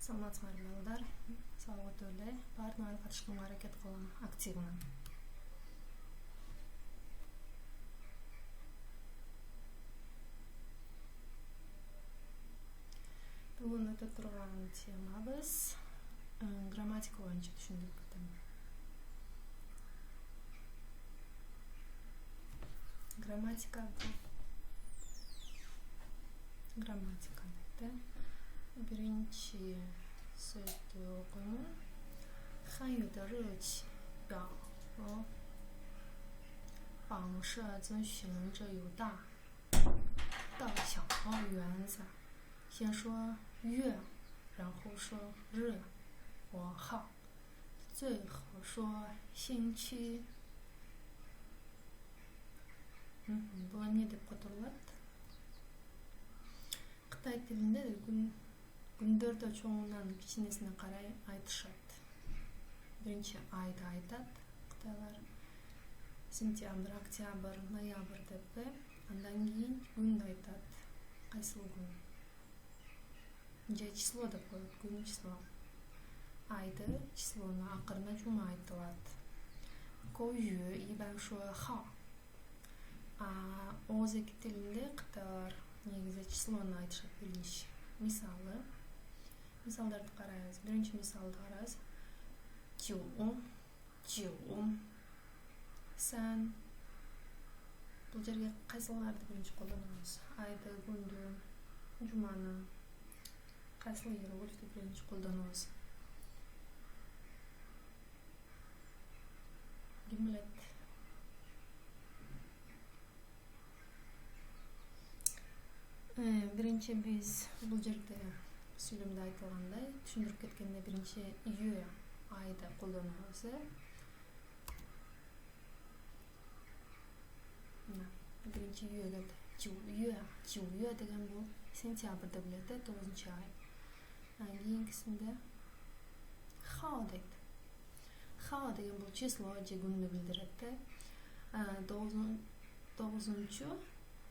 Саламатсыңарбы балдар. Саламат эле. Баардыгына катышканга аракет кылам активнан. Бүгүн өтө турган темабыз грамматика боюнча түшүндүрүп кетем. Грамматика дейт. Биринчи сөздү окуйм. 汉语的热情表和榜是遵循着有大到小号原则，先说月，然后说日或号，最后说星期。Буга эмне деп которулат? Кытай тилинде күндөрдө чоңунан кичинесине карай айтышат. Биринчи айды айтат кытайлар. Сентябрь, октябрь, ноябрь деп. Андан кийин күндү айтат. Кайсыл күн? Же число деп коет, күн число. Айды, числону акырына жума айтылат. 口语一般说号. Оз эки тилинде кытайлар негизи числону айтышат биринчи. Мисалдарды карайбыз. Биринчи мисалды карайбыз. 九 сан. Бул жерге кайсыларды биринчи колдонобуз? Айды, күндү, жуманы кайсыл иероглифти биринчи колдонобуз? Ким билет? Биринчи биз бул жерде сүйлөмдө айтылгандай түшүндүрүп кеткенде биринчи үй айды колдонобуз. Биринчи үй келди. 九月 деген бул сентябрь деп билет, 9 ай. Кийинкисинде хao дейт. Хao деген бул число же күндү билдирет. 9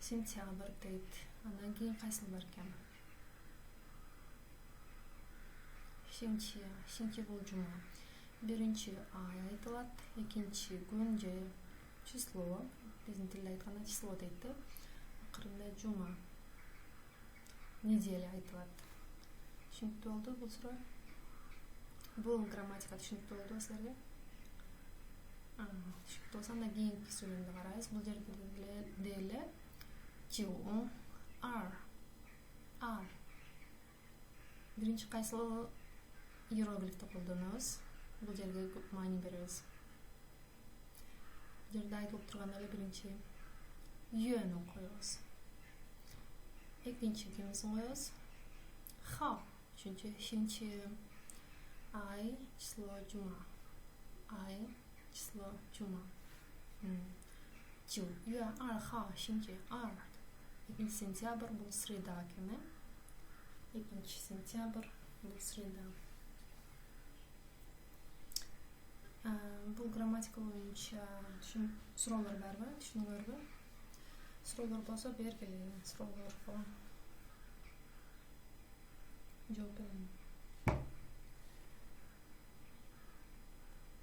сентябрь дейт. Андан кийин кайсыл бар экен? Шинчи бул жума. Биринчи ай айтылат, экинчи күн же число, биздин тилде айтканда число дейт. Акырында жума. Неделя айтылат. Түшүнүктүү болду бул суроо? Бул грамматика түшүнүктүү болду силерге? Түшүнүктүү болсо анда кийинки сүйлөмдү карайбыз. Бул жерде деле 9 ар. Биринчи кайсыл иероглифти колдонобуз? Бул жерге көп маани беребиз. Бул жерде айтылып турган эле биринчи юөнү коебуз. Экинчи кимисин коебуз? Хao. Үчүнчү шинчи, ай, число, жума. Ай, число, жума. 9月2号 星期二. Экинчи сентябрь бул среда экен. Экинчи сентябрь бул среда. Бул грамматика боюнча суроолор барбы? Түшүндүңөрбү? Суроолор болсо бергиле. Суроолорго жооп берем.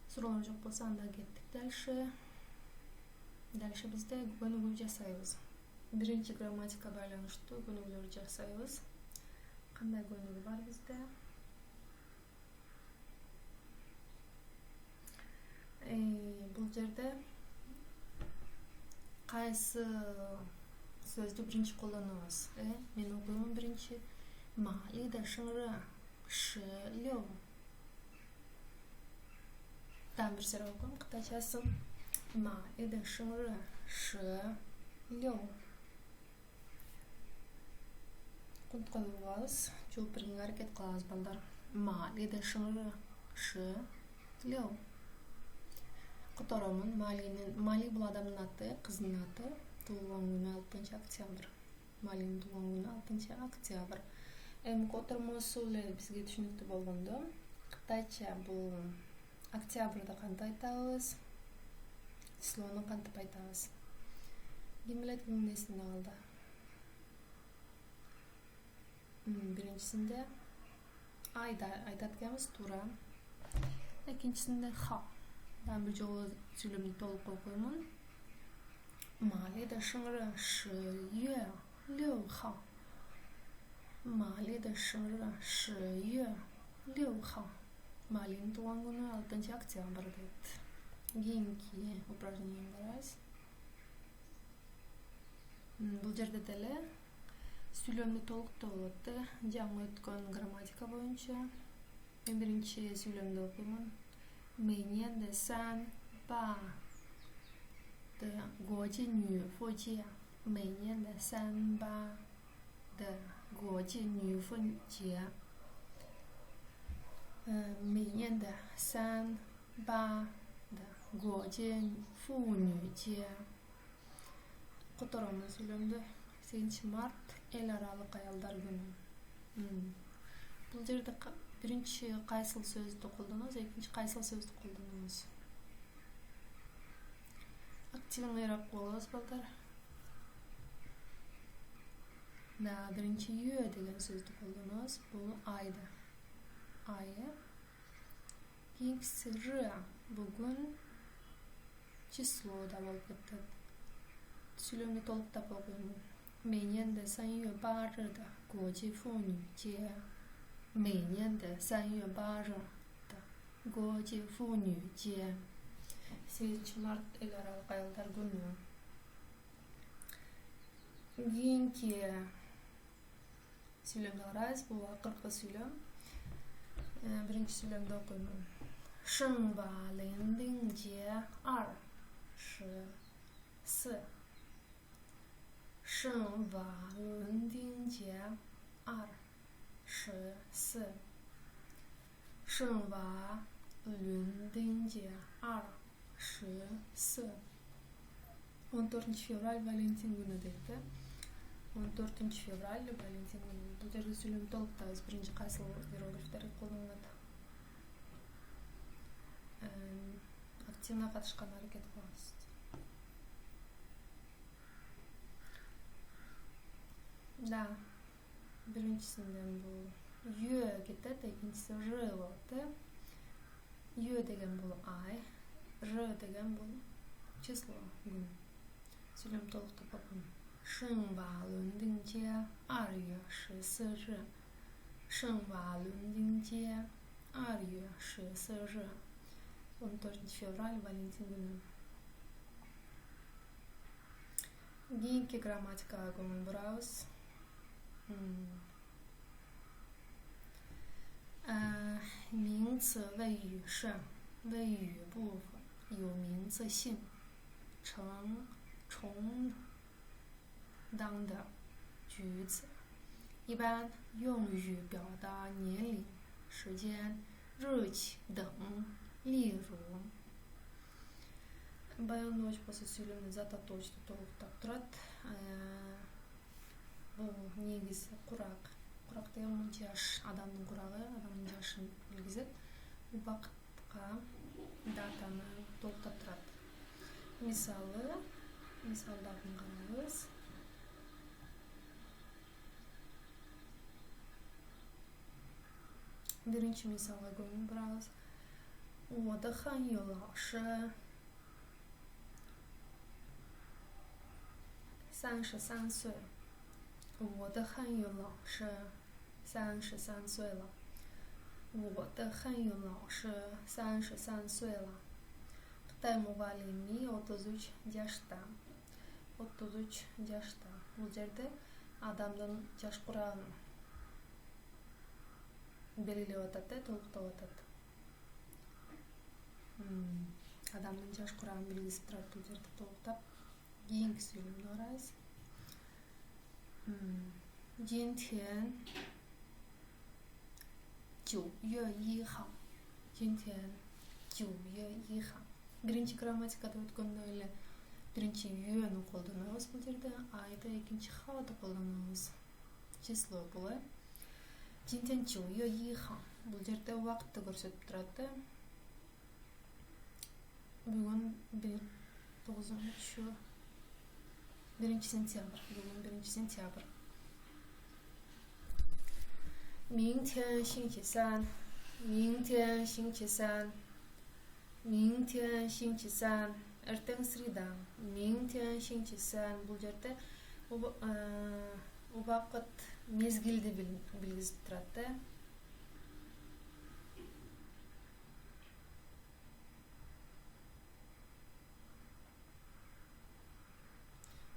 Суроолор жок болсо анда кеттик дальше. Дальше бизде көнүгүү жасайбыз. Биринчи грамматика байланыштуу көнүгүүлөр жасайбыз. Кандай көнүгүү бар бизде? Бул жерде кайсы сөздү биринчи колдонобуз? Мен окуйм биринчи. 玛丽的生日16. Там бир сөз окуйм кытайчасын. 玛丽的生日16. Кунт коебуз, жооп бергенге аракет кылабыз балдар. 玛丽的生日16. Которомун Мали бул адамдын аты, кыздын аты. Туулган күнү 6 октябрь. Малинин туулган күнү 6 октябрь. Котормосу эле бизге түшүнүктүү болгондо, кытайча бул октябрда кантип айтабыз? Числону кантип айтабыз? Ким билет, кимдин эсинде калды? Биринчисинде Ayda aytat ekенбиз туура. Экинчисинде ха. Ben bir жолу сүйлөмдү толук окуймун. Мали да шыңры шы юэ лю ха. Мали да шыңры шы юэ лю ха. Малинин туулган күнү 6 октябрь дейт. Кийинки упражнение барабыз. Бул жерде деле сүйлөмдү толуктоо болот да. Жаңы өткөн грамматика боюнча. Мен биринчи сүйлөмдү окуймун. 每年的3、8的国际女妇节，每年的3、8的国际女妇节，每年的3、8的国际妇女节。Которому сүйлөмдү 8 март эл аралык аялдар күнү. Бул жерде биринчи кайсыл сөздү колдонобуз, экинчи кайсыл сөздү колдонобуз? Активныйраак болобуз балдар. Да, биринчи юэ деген сөздү колдонобуз. Бул айда. Айы. Кийинкиси ры. Бүгүн число да болуп кетет. Сүйлөмдү толуктап окуймун. 每年的3月8日的国际妇女节。每年的3月8日的国际妇女节。8 март эл аралык аялдар күнү. Кийинки сүйлөмдү карайбыз. Бул акыркы сүйлөм. Биринчи сүйлөмдү окуймун. 圣瓦伦丁节24。圣瓦伦丁节24。圣瓦伦丁节24. 14 fevral Valentin günü deydi. 14 fevral Valentin günü. Бұл жерде сүйлөм толуктайбыз. Биринчи кайсыл иероглифтер колдонулат? Активно катышканга аракет кылабыз. Да. Биринчисинен бул юэ кетет, экинчиси ры болот. Юэ деген бул ай, ры деген бул число күн. Сүйлөм толуктап окуйм. 圣瓦伦丁节2月14日。圣瓦伦丁节2月14日. 14 fevral Valentin günü. Кийинки грамматикага көңүл бурабыз. Миң ци вэй ю ши. Вэй ю部分有名字姓成重当的句子，一般用于表达年龄、时间、日期等。例如баяндооч болсо сүйлөмдү зататтоочту толуктап турат. Бул негизи курак. Курак деген бул жаш, адамдын курагы, адамдын жашын билгизет. Убакытка, датаны толуктап турат. Мисалдарын карайбыз. Биринчи мисалга көңүл бурабыз. 我的汉语老师33岁。我的汉语老师33岁了。我的汉语老师33岁了。Кытай мугалими 33 жашта. 33 жашта. Бул жерде адамдын жаш курагын белгилеп атат, толуктап атат. Адамдын жаш курагын белгилеп турат бул жерде толуктап. Кийинки сүйлөмдү карайбыз. 今天9月1号. 今天9月1号. Биринчи грамматикада өткөндөй эле биринчи юөнү колдонобуз бул жерде, айды экинчи хады колдонобуз. Число бул. 今天9月1号. Бул жерде убакытты көрсөтүп турат. Бүгүн 9-1 сентябрь. Бүгүн 1 сентябрь. 明天星期三，明天星期三，明天星期三. Эртең среда. 明天星期三. Бул жерде убакыт мезгилди билгизип турат да.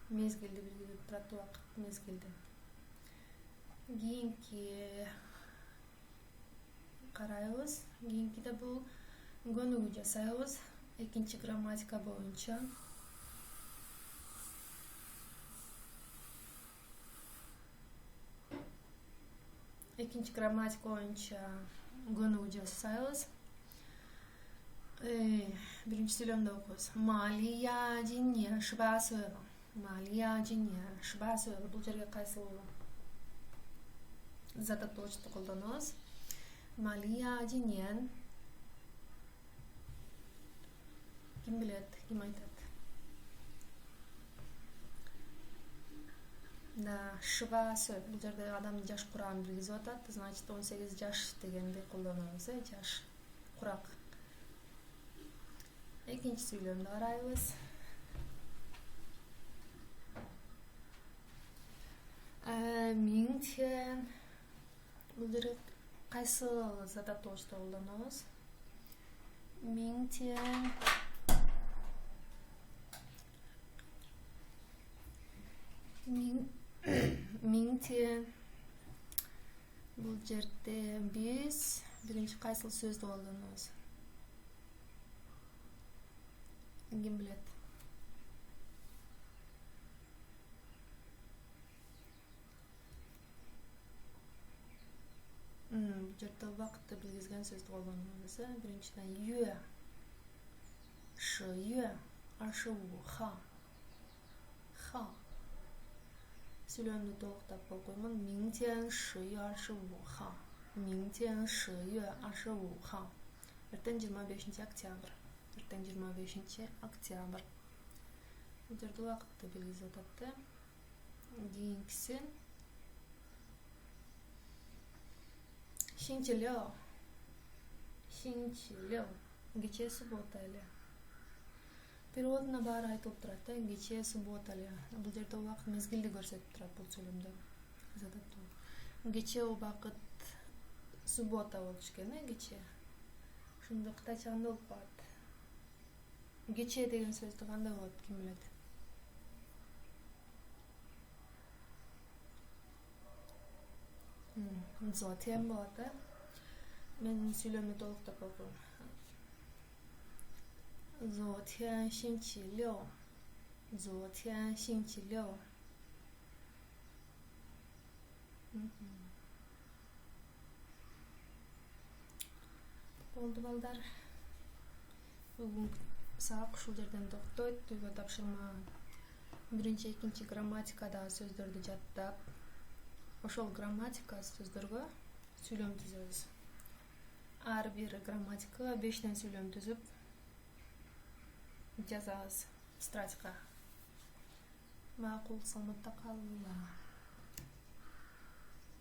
Мезгилди билгизип турат, убакыт мезгилди. Кийинки карайбыз. Кийинкиде бул көнүгүү жасайбыз. Экинчи грамматика боюнча. Экинчи грамматика боюнча көнүгүү жасайбыз. Биринчи сүйлөмдү окуйбуз. Малия жине шбасы. Малия жине шбасы. Бул жерге кайсыл затополучту колдонобуз? Малия жинен. Ким билет, ким айтат? Да, шбасы. Бул жерде адамдын жаш курагын билгизип атат. Значит, 18 жаш дегенди колдонобуз, жаш курак. Экинчи сүйлөмдү карайбыз. Миңтен. Бул жерде кайсыл затополучту колдонобуз? Миңтен. Миңтен. Бул жерде биз биринчи кайсыл сөздү колдонобуз? Ким билет? Бул жерде убакытты билгизген сөздү колдонобуз. Биринчиден юэ. Шы юэ, ашы у ха. Ха. Сүйлөмдү толуктап окуймун. Миңтен шы юэ ашы у ха. Миңтен шы юэ ашы у ха. Эртең 25 октябрь. Эртең 25 октябрь. Бул жерде убакытты билгизип атат да. Кийинкиси. Шинчилё. Шинчилё. Кечээ суббота эле. Переводуна баары айтылып турат да. Кечээ суббота эле. Бул жерде убакыт мезгилди көрсөтүп турат бул сүйлөмдө. Кечээ убакыт суббота болчу экен, кечээ. Ошондо кытайча кандай болуп калат? Кечээ деген сөздү кандай болот, ким билет? Зотен болот, да? Мен сүйлөмдү толуктап окуйм. 昨天星期六。昨天星期六。Болду балдар. Бүгүн сабак ушул жерден токтойт. Үйгө тапшырма. Биринчи, экинчи грамматикадагы сөздөрдү жаттап, ошол грамматика сөздөргө сүйлөм түзөбүз. Ар бир грамматикага 5 сүйлөм түзүп жазабыз тетрадька. Макул, саламатта калыңар.